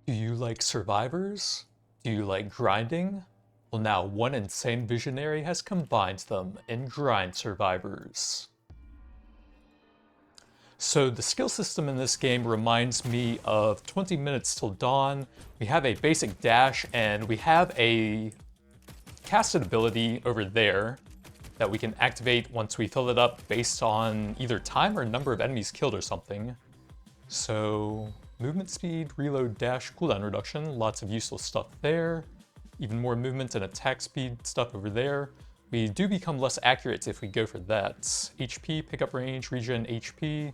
Do you like survivors? Do you like grinding? Well, now one insane visionary has combined them in Grind Survivors. So the skill system in this game reminds me of 20 Minutes Till Dawn. We have a basic dash and we have a casted ability over there that we can activate once we fill it up based on either time or number of enemies killed or something. So movement speed, reload, dash, cooldown reduction, lots of useful stuff there. Even more movement and attack speed stuff over there. We do become less accurate if we go for that. HP, pickup range, regen HP,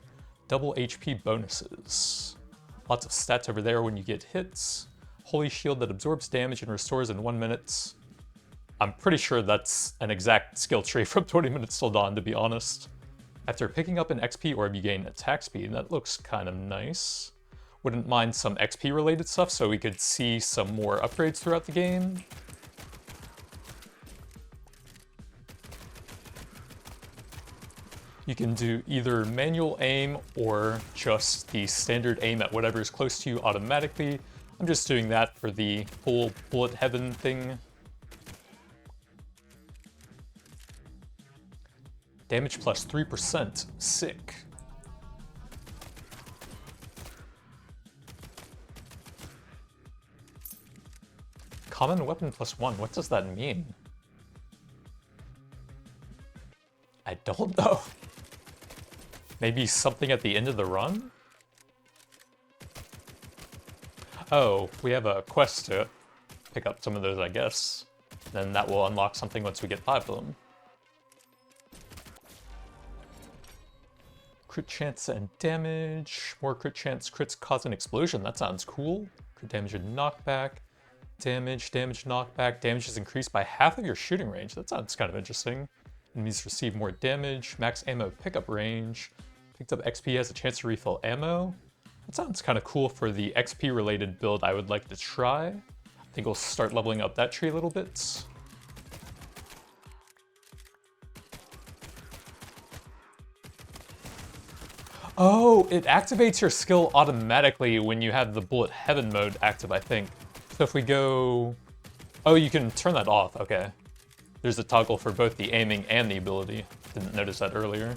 double HP bonuses. Lots of stats over there when you get hits. Holy shield that absorbs damage and restores in 1 minute. I'm pretty sure that's an exact skill tree from 20 Minutes Till Dawn, to be honest. After picking up an XP orb, you gain attack speed. That looks kind of nice. Wouldn't mind some XP related stuff so we could see some more upgrades throughout the game. You can do either manual aim or just the standard aim at whatever is close to you automatically. I'm just doing that for the full bullet heaven thing. Damage plus 3%, sick. Common weapon plus 1, what does that mean? I don't know. Maybe something at the end of the run? Oh, we have a quest to pick up some of those, I guess. Then that will unlock something once we get 5 of them. Crit chance and damage. More crit chance, crits cause an explosion. That sounds cool. Crit damage and knockback. Damage, knockback. Damage is increased by half of your shooting range. That sounds kind of interesting. Enemies receive more damage. Max ammo pickup range. Picked up XP has a chance to refill ammo. That sounds kind of cool for the XP related build I would like to try. I think we'll start leveling up that tree a little bit. Oh, it activates your skill automatically when you have the bullet heaven mode active, I think. So if we go... Oh, you can turn that off, okay. There's a toggle for both the aiming and the ability. Didn't notice that earlier.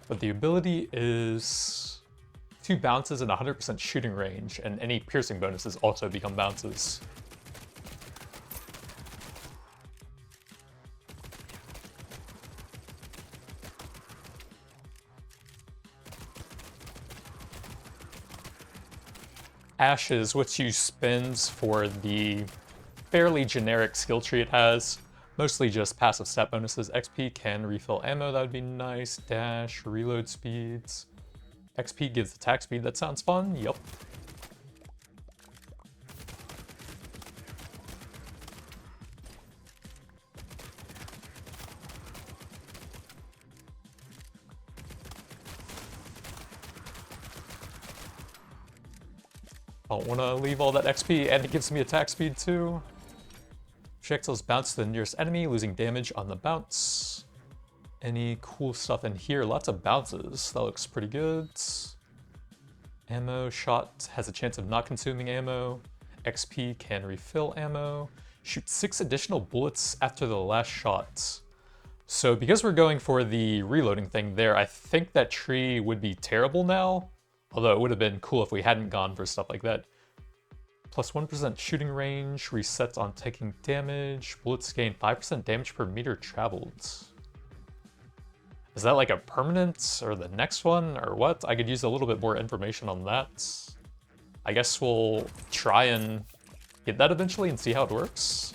But the ability is 2 bounces and 100% shooting range, and any piercing bonuses also become bounces. Ashes, which you spends for the fairly generic skill tree it has. Mostly just passive stat bonuses. XP can refill ammo, that would be nice. Dash, reload speeds. XP gives attack speed, that sounds fun, yup. I don't want to leave all that XP, and it gives me attack speed too. Projectiles bounce to the nearest enemy, losing damage on the bounce. Any cool stuff in here? Lots of bounces. That looks pretty good. Ammo shot has a chance of not consuming ammo. XP can refill ammo. Shoot 6 additional bullets after the last shot. So because we're going for the reloading thing there, I think that tree would be terrible now. Although it would have been cool if we hadn't gone for stuff like that. Plus 1% shooting range, resets on taking damage, bullets gain 5% damage per meter traveled. Is that like a permanent or the next one or what? I could use a little bit more information on that. I guess we'll try and get that eventually and see how it works.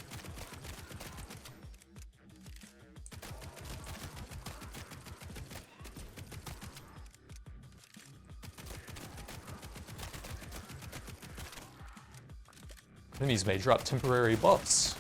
Enemies may drop temporary buffs.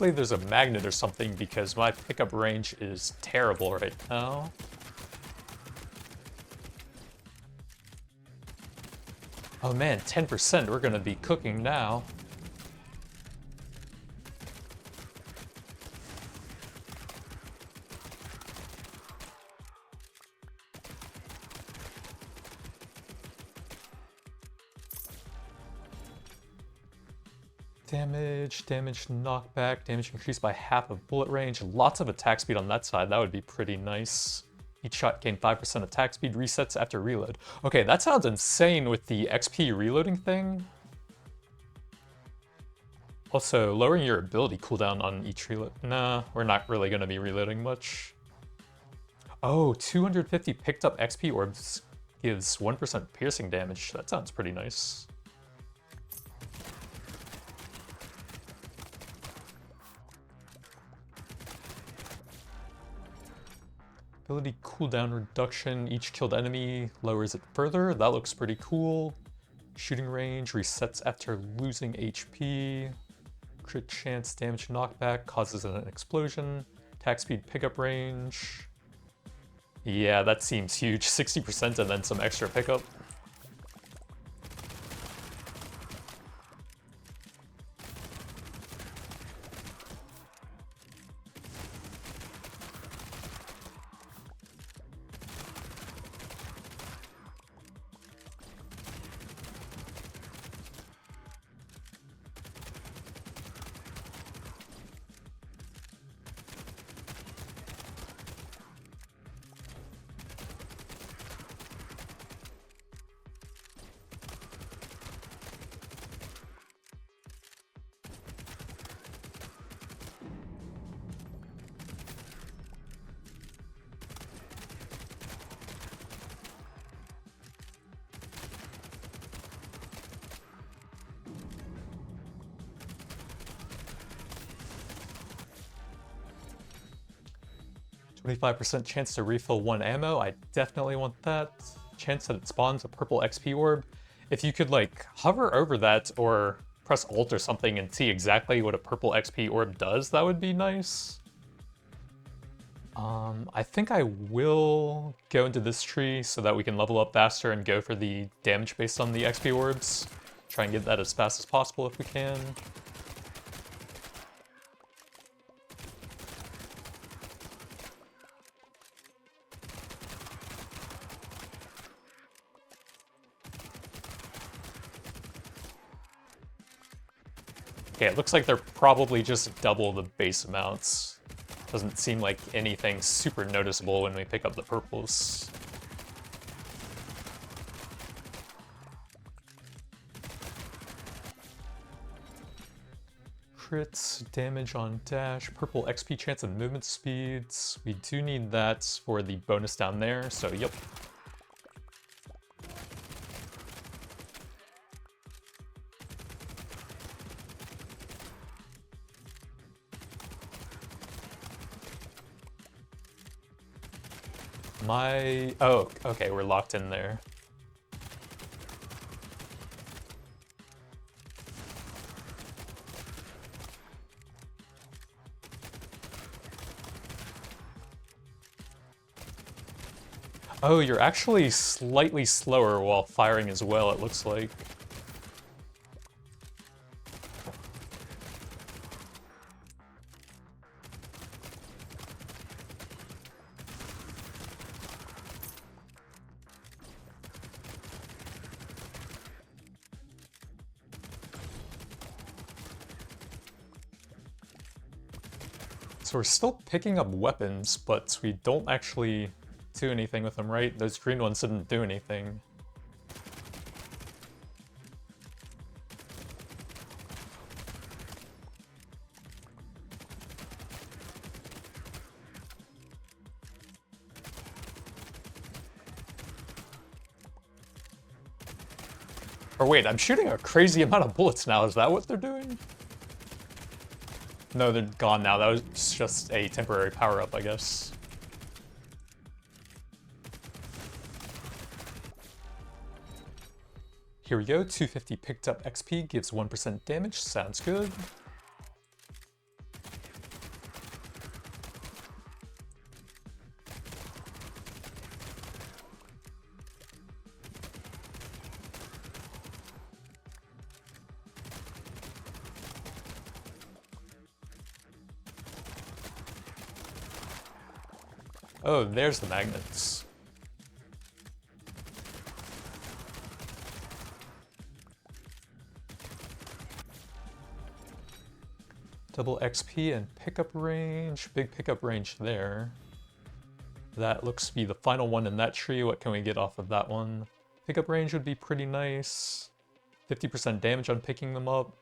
Hopefully there's a magnet or something because my pickup range is terrible right now. Oh man, 10%, we're gonna be cooking now. Damage knockback, damage increased by half of bullet range. Lots of attack speed on that side, that would be pretty nice. Each shot gain 5% attack speed, resets after reload. Okay, that sounds insane with the XP reloading thing. Also, lowering your ability cooldown on each reload. Nah, we're not really going to be reloading much. Oh, 250 picked up XP orbs gives 1% piercing damage. That sounds pretty nice. Ability cooldown reduction, each killed enemy lowers it further. That looks pretty cool. Shooting range resets after losing HP. Crit chance damage knockback causes an explosion. Attack speed pickup range. Yeah, that seems huge. 60% and then some extra pickup. %chance to refill 1 ammo, I definitely want that. Chance that it spawns a purple XP orb. If you could like hover over that or press Alt or something and see exactly what a purple XP orb does, that would be nice. I think I will go into this tree so that we can level up faster and go for the damage based on the XP orbs. Try and get that as fast as possible if we can. Okay, it looks like they're probably just double the base amounts. Doesn't seem like anything super noticeable when we pick up the purples. Crits, damage on dash, purple XP chance and movement speeds. We do need that for the bonus down there, so yep. Oh, okay, we're locked in there. Oh, you're actually slightly slower while firing as well, it looks like. So we're still picking up weapons, but we don't actually do anything with them, right? Those green ones didn't do anything. Or wait, I'm shooting a crazy amount of bullets now. Is that what they're doing? No, they're gone now. That was just a temporary power-up, I guess. Here we go, 250 picked up XP gives 1% damage, sounds good. Oh, there's the magnets. Double XP and pickup range. Big pickup range there. That looks to be the final one in that tree. What can we get off of that one? Pickup range would be pretty nice. 50% damage on picking them up.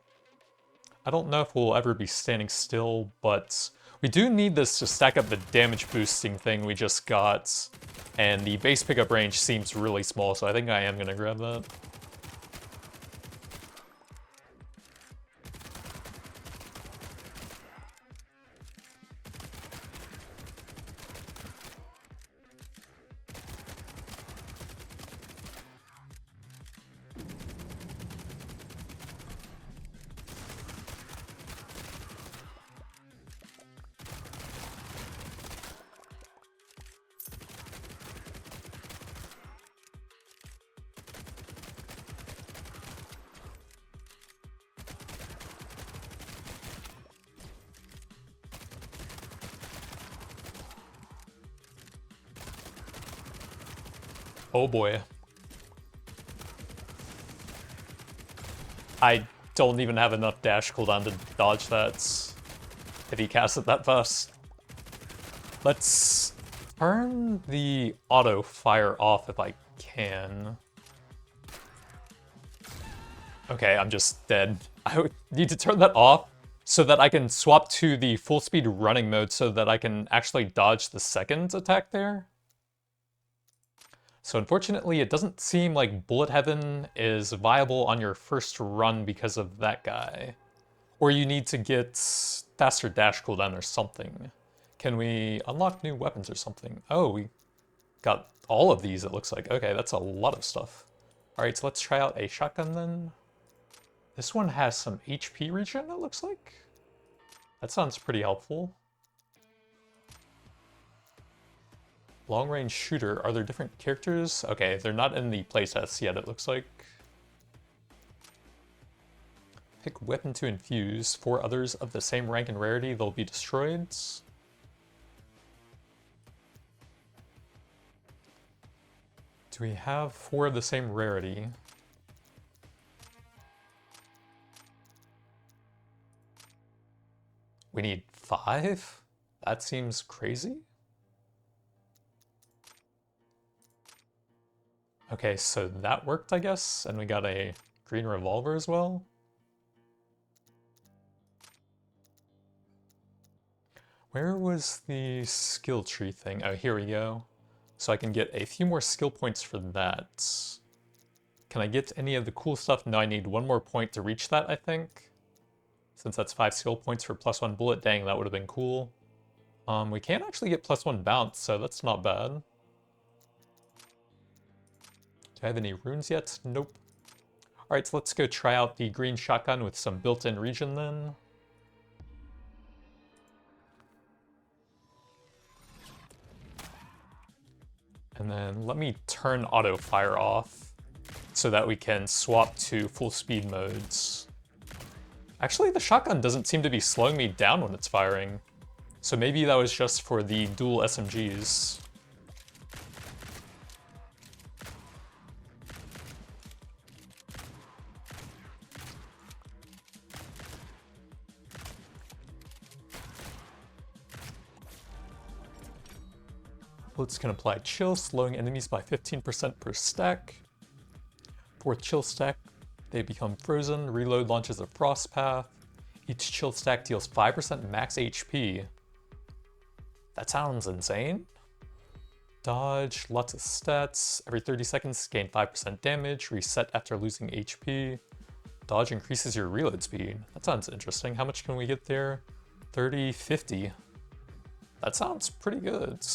I don't know if we'll ever be standing still, but we do need this to stack up the damage boosting thing we just got. And the base pickup range seems really small, so I think I am going to grab that. Oh boy. I don't even have enough dash cooldown to dodge that if he casts it that fast. Let's turn the auto fire off if I can. Okay, I'm just dead. I would need to turn that off so that I can swap to the full speed running mode so that I can actually dodge the second attack there. So unfortunately, it doesn't seem like Bullet Heaven is viable on your first run because of that guy. Or you need to get faster dash cooldown or something. Can we unlock new weapons or something? Oh, we got all of these, it looks like. Okay, that's a lot of stuff. Alright, so let's try out a shotgun then. This one has some HP regen, it looks like. That sounds pretty helpful. Long-range shooter. Are there different characters? Okay, they're not in the playtests yet, it looks like. Pick weapon to infuse. 4 others of the same rank and rarity, they'll be destroyed. Do we have 4 of the same rarity? We need 5? That seems crazy. Okay, so that worked, I guess, and we got a green revolver as well. Where was the skill tree thing? Oh, here we go. So I can get a few more skill points for that. Can I get any of the cool stuff? No, I need 1 more point to reach that, I think. Since that's 5 skill points for +1 bullet, dang, that would have been cool. We can actually get +1 bounce, so that's not bad. Do I have any runes yet? Nope. Alright, so let's go try out the green shotgun with some built-in regen then. And then let me turn auto fire off so that we can swap to full speed modes. Actually, the shotgun doesn't seem to be slowing me down when it's firing. So maybe that was just for the dual SMGs. Bullets can apply chill, slowing enemies by 15% per stack. Fourth chill stack, they become frozen. Reload launches a frost path. Each chill stack deals 5% max HP. That sounds insane. Dodge, lots of stats. Every 30 seconds, gain 5% damage. Reset after losing HP. Dodge increases your reload speed. That sounds interesting. How much can we get there? 30, 50. That sounds pretty good.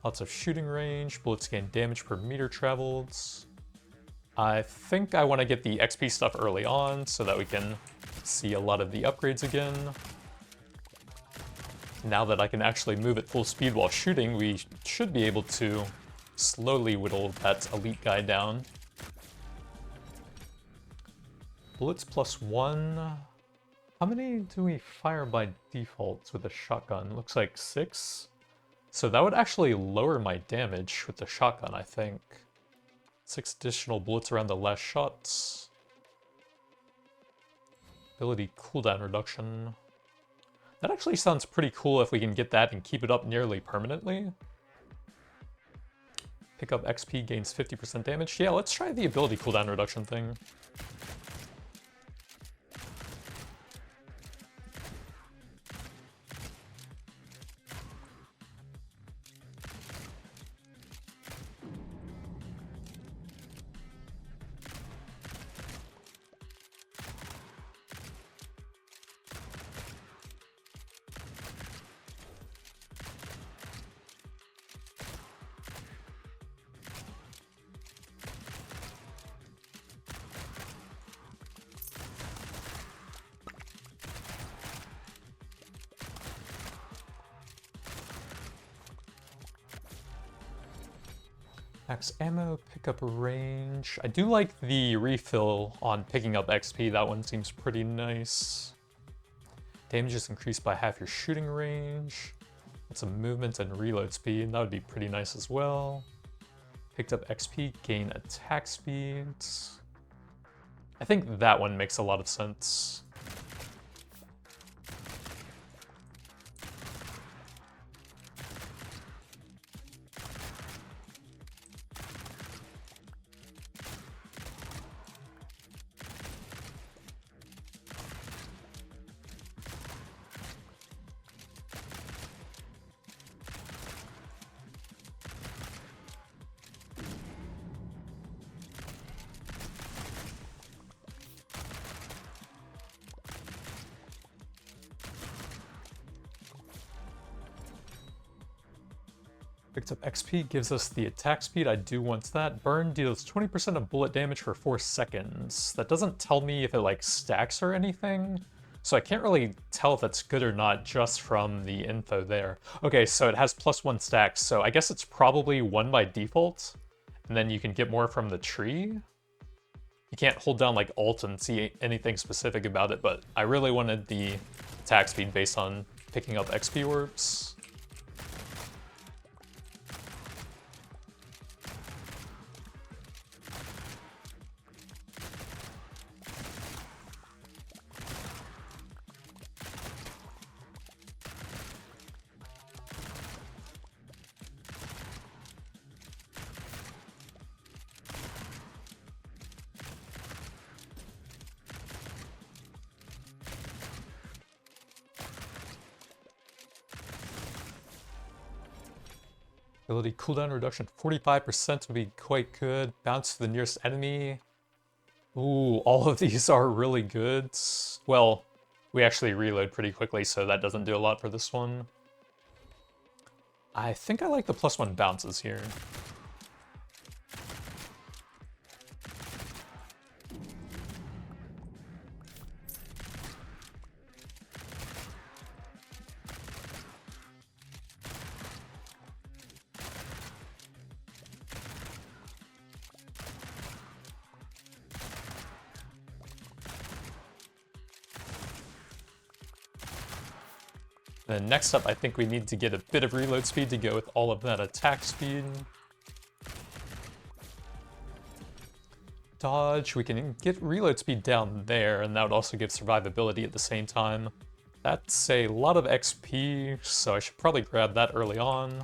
Lots of shooting range. Bullets gain damage per meter traveled. I think I want to get the XP stuff early on so that we can see a lot of the upgrades again. Now that I can actually move at full speed while shooting, we should be able to slowly whittle that elite guy down. Bullets +1. How many do we fire by default with a shotgun? Looks like 6. So that would actually lower my damage with the shotgun, I think. 6 additional bullets around the last shots. Ability cooldown reduction. That actually sounds pretty cool if we can get that and keep it up nearly permanently. Pick up XP gains 50% damage. Yeah, let's try the ability cooldown reduction thing. Max ammo, pick up range. I do like the refill on picking up XP. That one seems pretty nice. Damage is increased by half your shooting range. That's some movement and reload speed. That would be pretty nice as well. Picked up XP, gain attack speed. I think that one makes a lot of sense. Picked up XP, gives us the attack speed. I do want that. Burn deals 20% of bullet damage for 4 seconds. That doesn't tell me if it like stacks or anything, so I can't really tell if that's good or not just from the info there. Okay, so it has +1 stacks, so I guess it's probably 1 by default, and then you can get more from the tree. You can't hold down like Alt and see anything specific about it, but I really wanted the attack speed based on picking up XP orbs. Ability cooldown reduction 45% would be quite good. Bounce to the nearest enemy. Ooh, all of these are really good. Well, we actually reload pretty quickly, so that doesn't do a lot for this one. I think I like the +1 bounces here. Then next up, I think we need to get a bit of reload speed to go with all of that attack speed. Dodge, we can get reload speed down there, and that would also give survivability at the same time. That's a lot of XP, so I should probably grab that early on.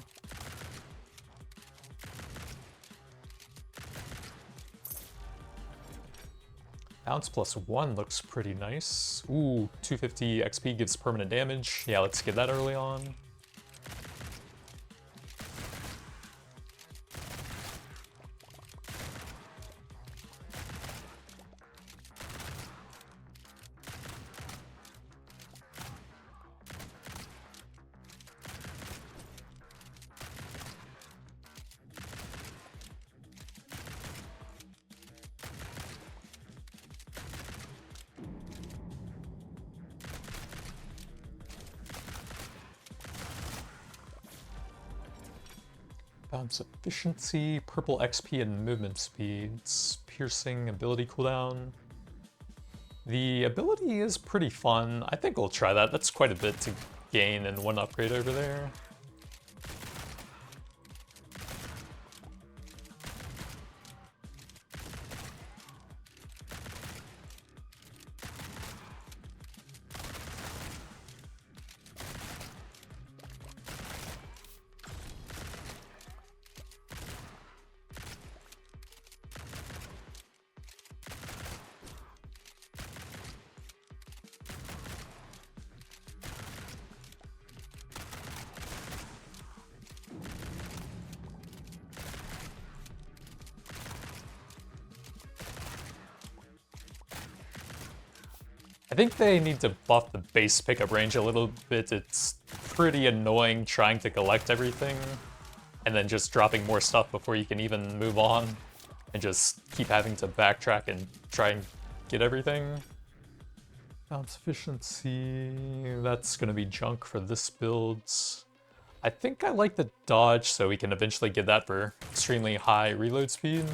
Bounce +1 looks pretty nice. Ooh, 250 XP gives permanent damage. Yeah, let's get that early on. Bounce efficiency, purple XP, and movement speeds. Piercing, ability cooldown. The ability is pretty fun. I think we'll try that. That's quite a bit to gain in one upgrade over there. I think they need to buff the base pickup range a little bit. It's pretty annoying trying to collect everything and then just dropping more stuff before you can even move on and just keep having to backtrack and try and get everything. Bounce efficiency, that's gonna be junk for this build. I think I like the dodge so we can eventually get that for extremely high reload speed.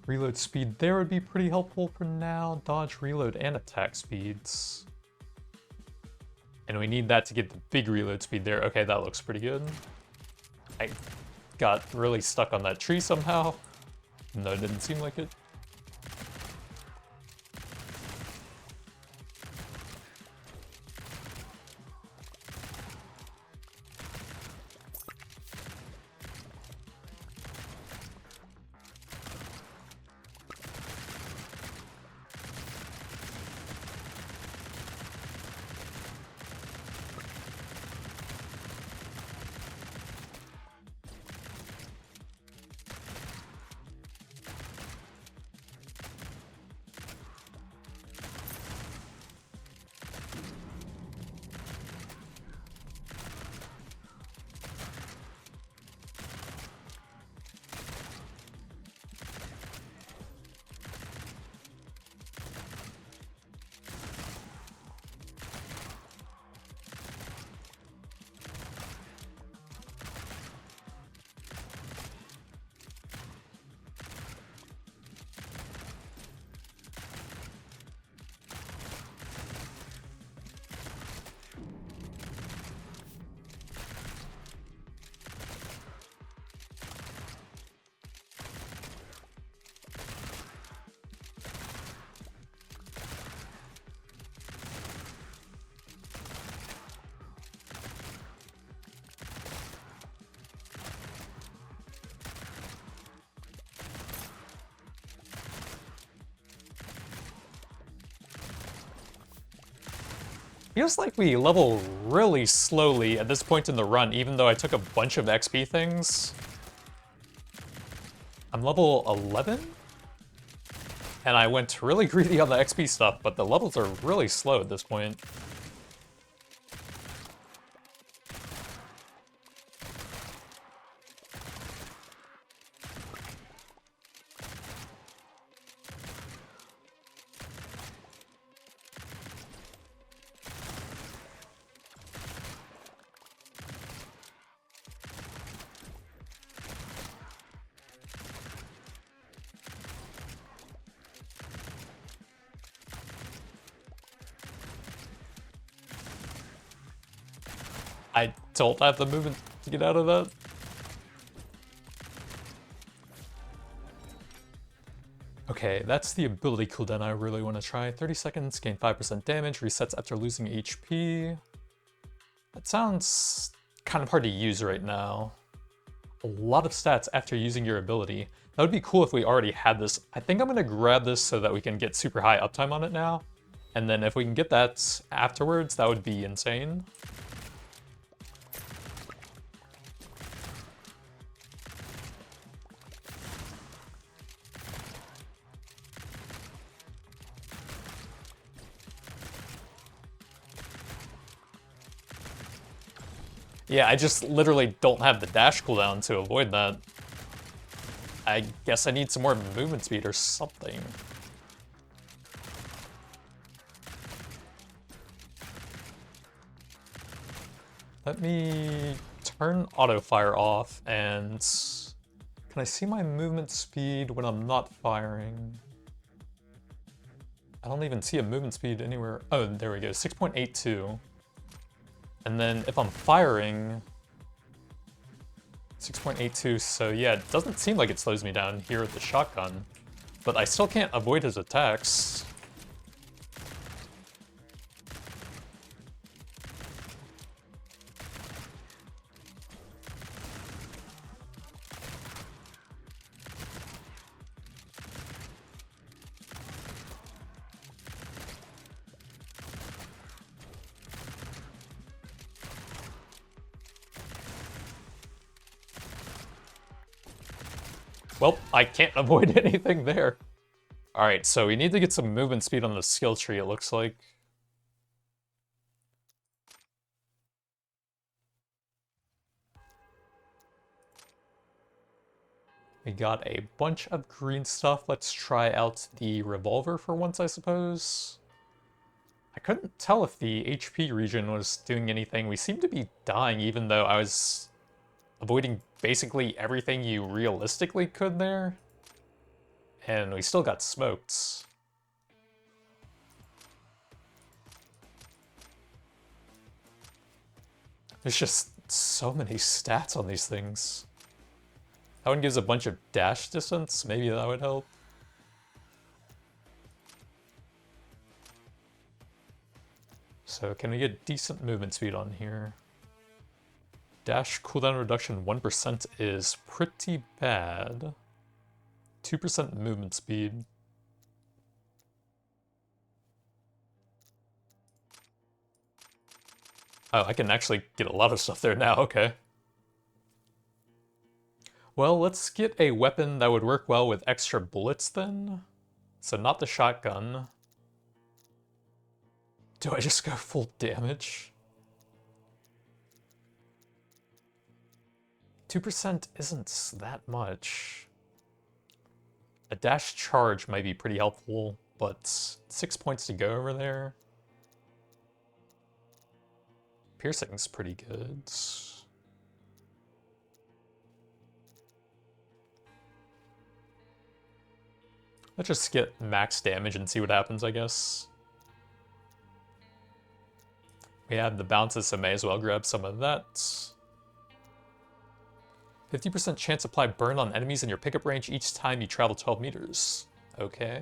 Reload speed there would be pretty helpful for now. Dodge, reload, and attack speeds. And we need that to get the big reload speed there. Okay, that looks pretty good. I got really stuck on that tree somehow. No, it didn't seem like it. Feels like we level really slowly at this point in the run, even though I took a bunch of XP things. I'm level 11? And I went really greedy on the XP stuff, but the levels are really slow at this point. I don't have the movement to get out of that. Okay, that's the ability cooldown I really want to try. 30 seconds, gain 5% damage, resets after losing HP. That sounds kind of hard to use right now. A lot of stats after using your ability. That would be cool if we already had this. I think I'm going to grab this so that we can get super high uptime on it now. And then if we can get that afterwards, that would be insane. Yeah, I just literally don't have the dash cooldown to avoid that. I guess I need some more movement speed or something. Let me turn auto fire off and Can I see my movement speed when I'm not firing? I don't even see a movement speed anywhere. Oh, there we go, 6.82. And then if I'm firing, 6.82, so yeah, it doesn't seem like it slows me down here with the shotgun. But I still can't avoid his attacks. Well, I can't avoid anything there. Alright, so we need to get some movement speed on the skill tree, it looks like. We got a bunch of green stuff. Let's try out the revolver for once, I suppose. I couldn't tell if the HP regen was doing anything. We seem to be dying even though I was avoiding basically everything you realistically could there. And we still got smoked. There's just so many stats on these things. That one gives a bunch of dash distance. Maybe that would help. So can we get decent movement speed on here? Dash cooldown reduction 1% is pretty bad. 2% movement speed. Oh, I can actually get a lot of stuff there now, okay. Well, let's get a weapon that would work well with extra bullets then. So not the shotgun. Do I just go full damage? 2% isn't that much. A dash charge might be pretty helpful, but 6 points to go over there. Piercing's pretty good. Let's just get max damage and see what happens, I guess. We have the bounces, so may as well grab some of that. 50% chance apply burn on enemies in your pickup range each time you travel 12 meters. Okay.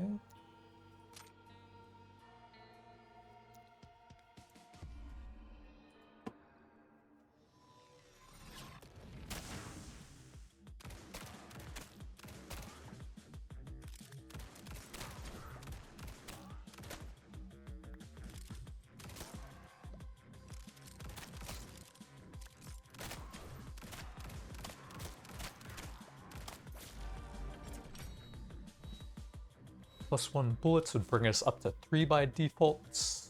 +1 bullets would bring us up to 3 by default.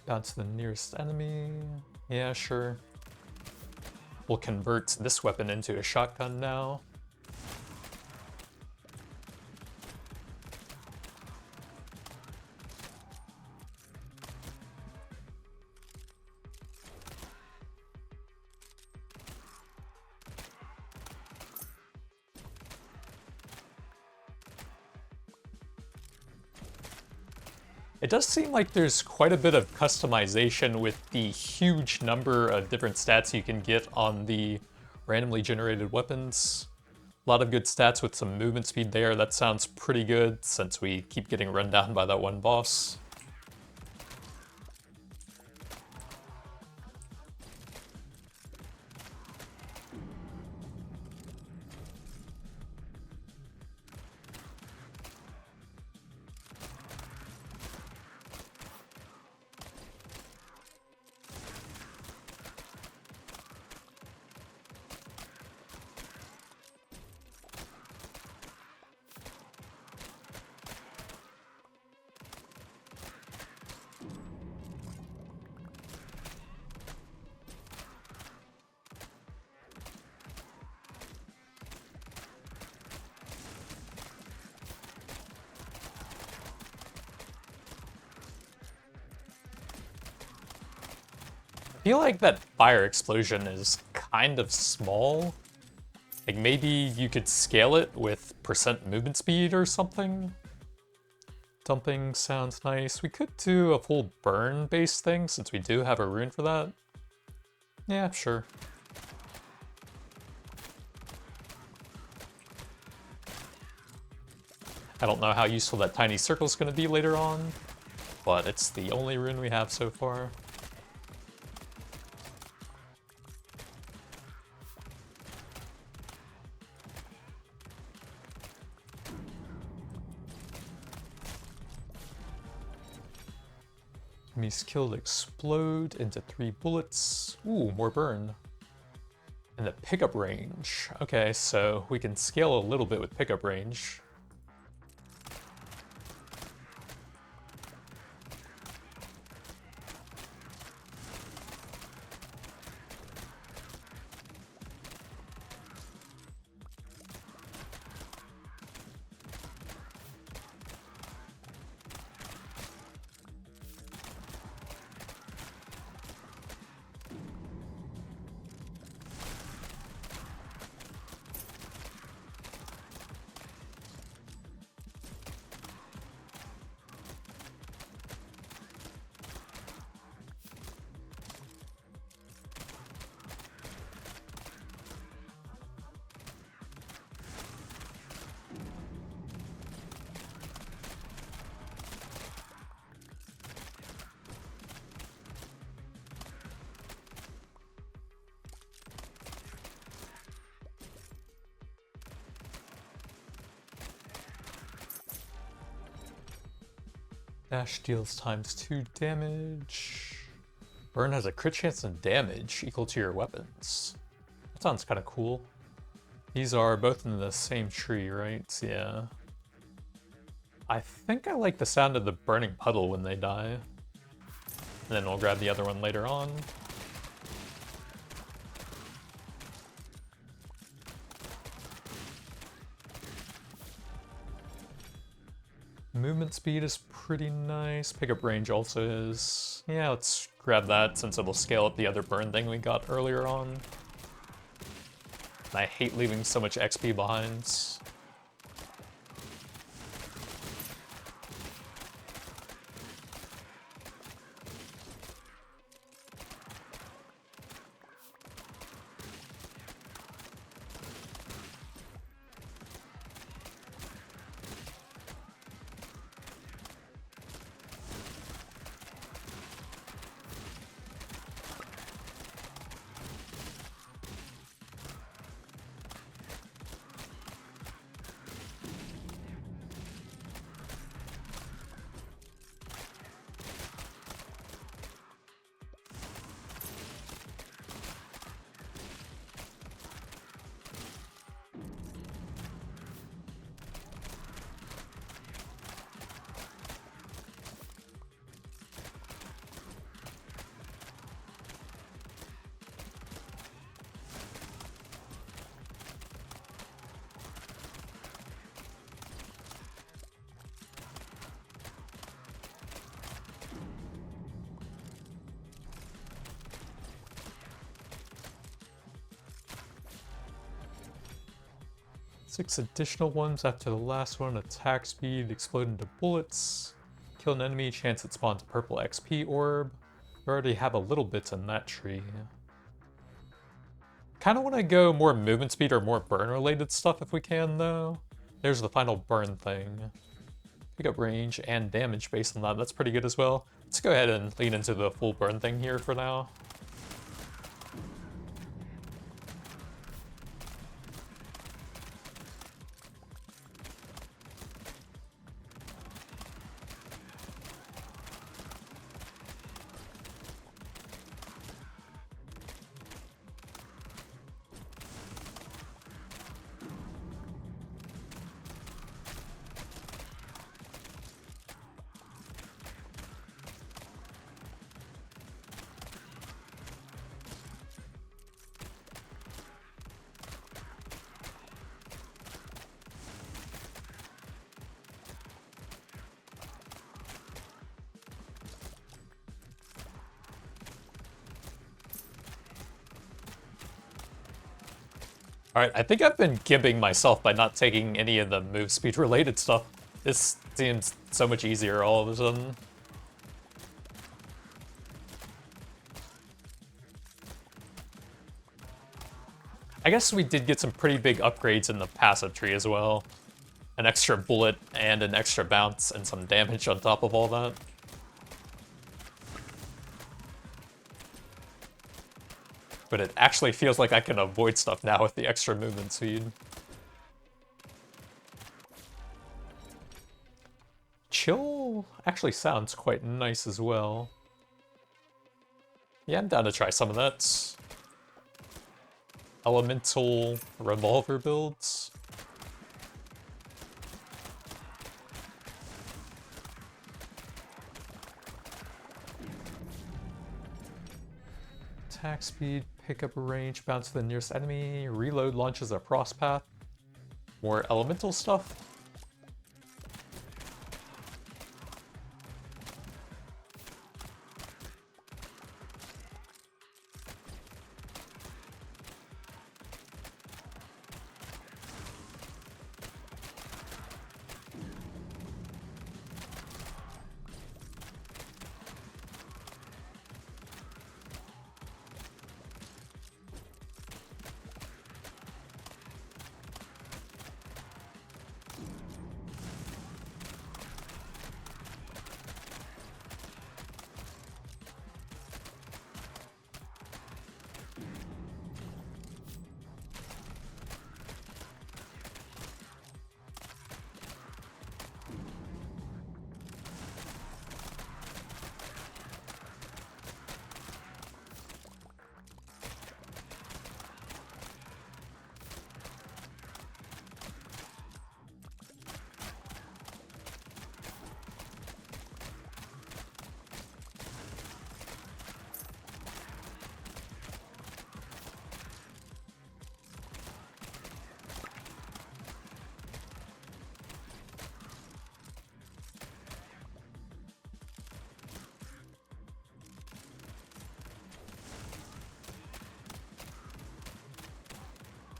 Down to the nearest enemy. Yeah, sure. We'll convert this weapon into a shotgun now. It does seem like there's quite a bit of customization with the huge number of different stats you can get on the randomly generated weapons. A lot of good stats with some movement speed there. That sounds pretty good since we keep getting run down by that one boss. I feel like that fire explosion is kind of small. Like maybe you could scale it with percent movement speed or something? Dumping sounds nice. We could do a full burn-based thing since we do have a rune for that. Yeah, sure. I don't know how useful that tiny circle is going to be later on, but it's the only rune we have so far. Enemies killed explode into 3 bullets. Ooh, more burn. And the pickup range. Okay, so we can scale a little bit with pickup range. Dash deals ×2 damage. Burn has a crit chance and damage equal to your weapons. That sounds kind of cool. These are both in the same tree, right? Yeah. I think I like the sound of the burning puddle when they die. And then we'll grab the other one later on. Movement speed is pretty nice. Pickup range also is. Yeah, let's grab that since it'll scale up the other burn thing we got earlier on. I hate leaving so much XP behind. Six additional ones after the last one. Attack speed, explode into bullets. Kill an enemy, chance it spawns a purple XP orb. We already have a little bit in that tree. Kind of want to go more movement speed or more burn related stuff if we can though. There's the final burn thing. Pick up range and damage based on that. That's pretty good as well. Let's go ahead and lean into the full burn thing here for now. Alright, I think I've been gibbing myself by not taking any of the move speed related stuff. This seems so much easier all of a sudden. I guess we did get some pretty big upgrades in the passive tree as well. An extra bullet and an extra bounce and some damage on top of all that. But it actually feels like I can avoid stuff now with the extra movement speed. Chill actually sounds quite nice as well. Yeah, I'm down to try some of that. Elemental revolver builds. Attack speed, pick up a range, bounce to the nearest enemy, reload launches a cross path. More elemental stuff.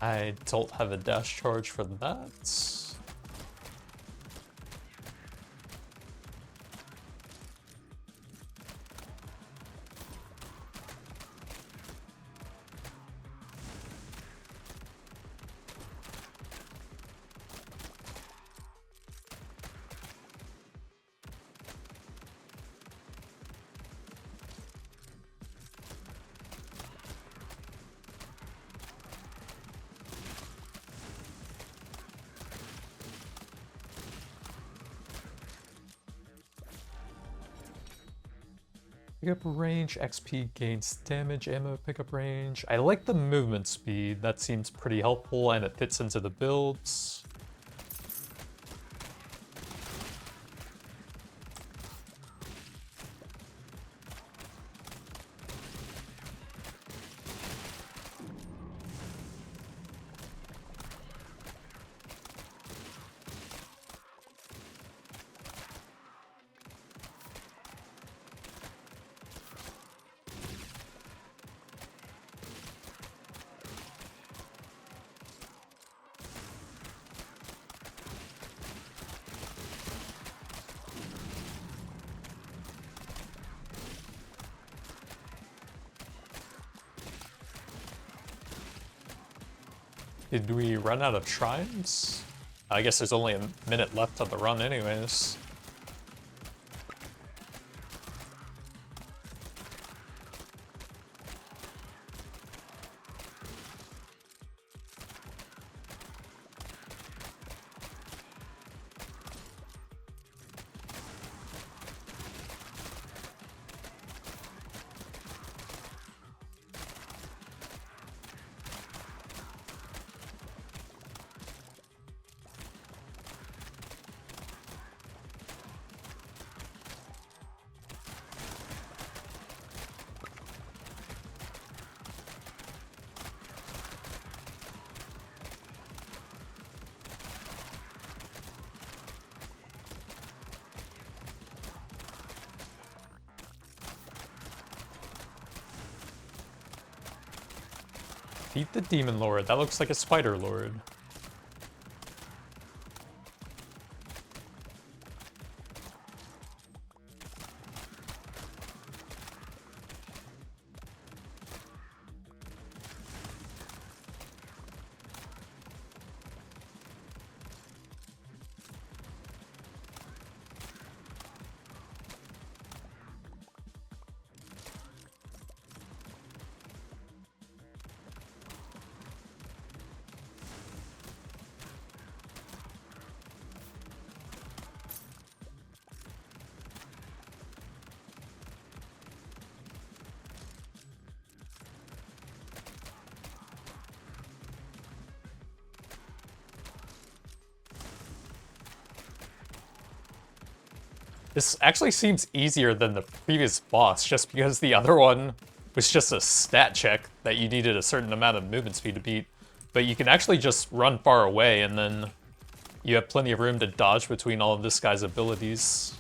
I don't have a dash charge for that. Pickup range, XP gains damage, ammo pickup range. I like the movement speed, that seems pretty helpful and it fits into the builds. Did we run out of shrines? I guess there's only a minute left of the run anyways. Defeat the Demon Lord. That looks like a Spider Lord. This actually seems easier than the previous boss, just because the other one was just a stat check that you needed a certain amount of movement speed to beat. But you can actually just run far away, and then you have plenty of room to dodge between all of this guy's abilities.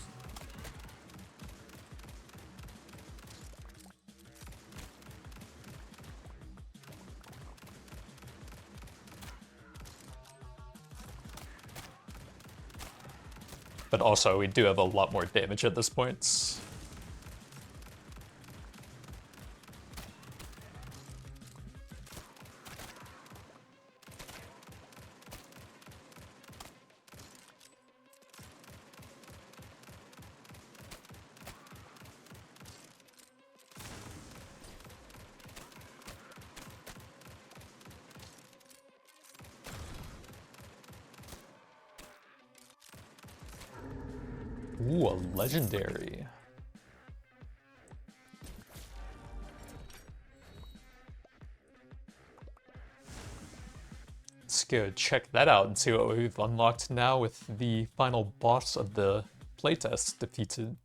But also, we do have a lot more damage at this point. Ooh, a legendary. Let's go check that out and see what we've unlocked now with the final boss of the playtest defeated.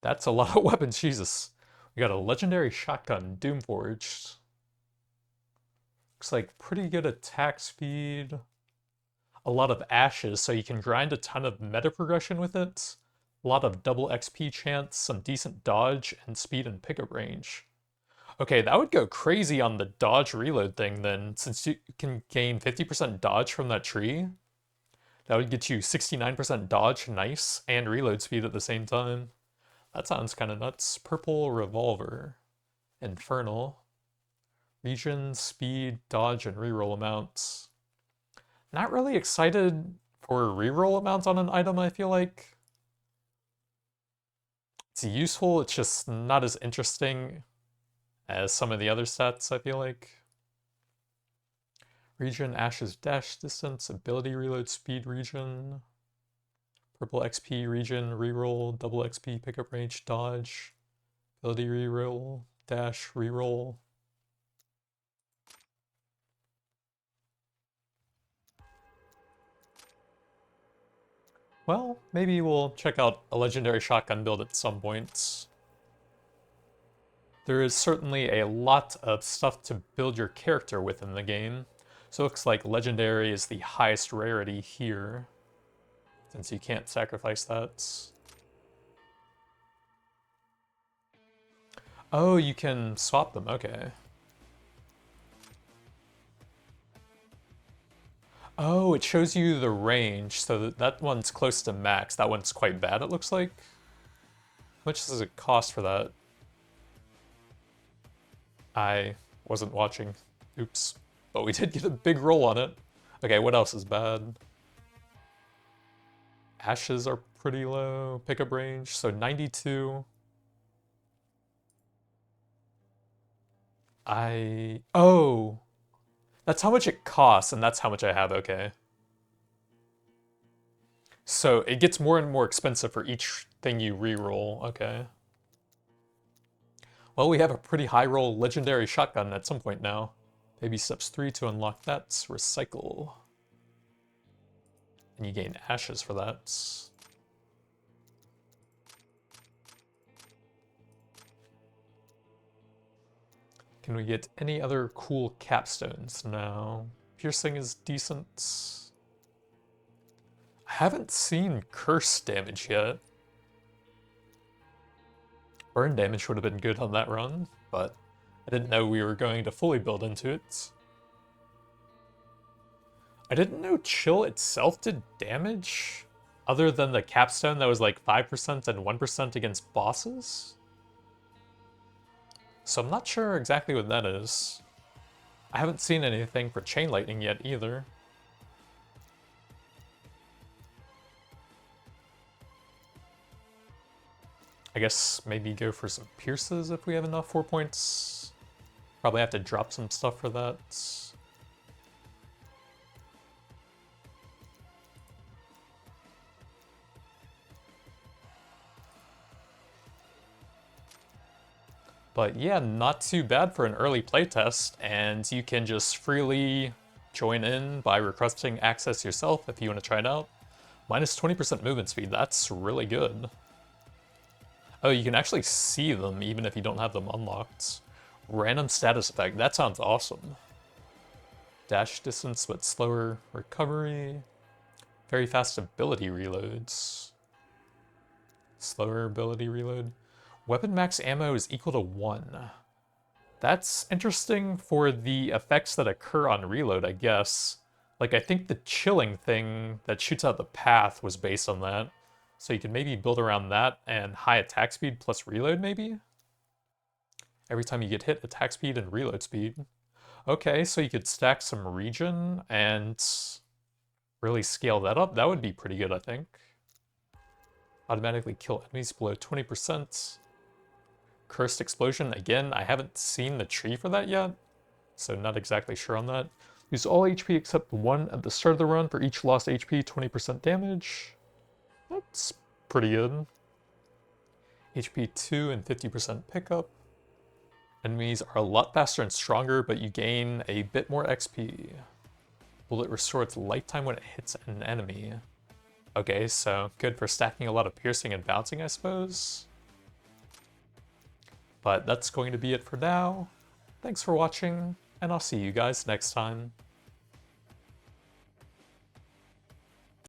That's a lot of weapons, Jesus. We got a legendary shotgun, Doomforged. Looks like pretty good attack speed. A lot of ashes, so you can grind a ton of meta progression with it. A lot of double XP chance, some decent dodge, and speed and pickup range. Okay, that would go crazy on the dodge reload thing then, since you can gain 50% dodge from that tree. That would get you 69% dodge, nice, and reload speed at the same time. That sounds kind of nuts. Purple revolver. Infernal. Region, speed, dodge, and reroll amounts. Not really excited for reroll amounts on an item, I feel like. It's useful, it's just not as interesting as some of the other stats, I feel like. Region, Ash's dash distance, ability reload speed region. Purple XP region, reroll, double XP pickup range, dodge. Ability reroll, dash, reroll. Well, maybe we'll check out a legendary shotgun build at some point. There is certainly a lot of stuff to build your character with in the game, so it looks like legendary is the highest rarity here, since you can't sacrifice that. Oh, you can swap them, okay. Oh, it shows you the range, so that one's close to max. That one's quite bad, it looks like. How much does it cost for that? I wasn't watching. Oops. But we did get a big roll on it. Okay, what else is bad? Ashes are pretty low. Pickup range, so 92. Oh! That's how much it costs, and that's how much I have, okay. So it gets more and more expensive for each thing you reroll, okay. Well, we have a pretty high roll legendary shotgun at some point now. Baby steps 3 to unlock that. Recycle. And you gain ashes for that. Can we get any other cool capstones now? Piercing is decent. I haven't seen curse damage yet. Burn damage would have been good on that run, but I didn't know we were going to fully build into it. I didn't know chill itself did damage, other than the capstone that was like 5% and 1% against bosses. So I'm not sure exactly what that is. I haven't seen anything for chain lightning yet either. I guess maybe go for some pierces if we have enough 4 points. Probably have to drop some stuff for that. But yeah, not too bad for an early playtest, and you can just freely join in by requesting access yourself if you want to try it out. Minus 20% movement speed, that's really good. Oh, you can actually see them even if you don't have them unlocked. Random status effect, that sounds awesome. Dash distance but slower recovery. Very fast ability reloads. Slower ability reload. Weapon max ammo is equal to 1. That's interesting for the effects that occur on reload, I guess. Like, I think the chilling thing that shoots out the path was based on that. So you can maybe build around that and high attack speed plus reload, maybe? Every time you get hit, attack speed and reload speed. Okay, so you could stack some regen and really scale that up. That would be pretty good, I think. Automatically kill enemies below 20%. Cursed explosion, again, I haven't seen the tree for that yet, so not exactly sure on that. Use all HP except 1 at the start of the run. For each lost HP, 20% damage. That's pretty good. HP 2 and 50% pickup. Enemies are a lot faster and stronger, but you gain a bit more XP. Bullet restore its lifetime when it hits an enemy. Okay, so good for stacking a lot of piercing and bouncing, I suppose. But that's going to be it for now. Thanks for watching, and I'll see you guys next time.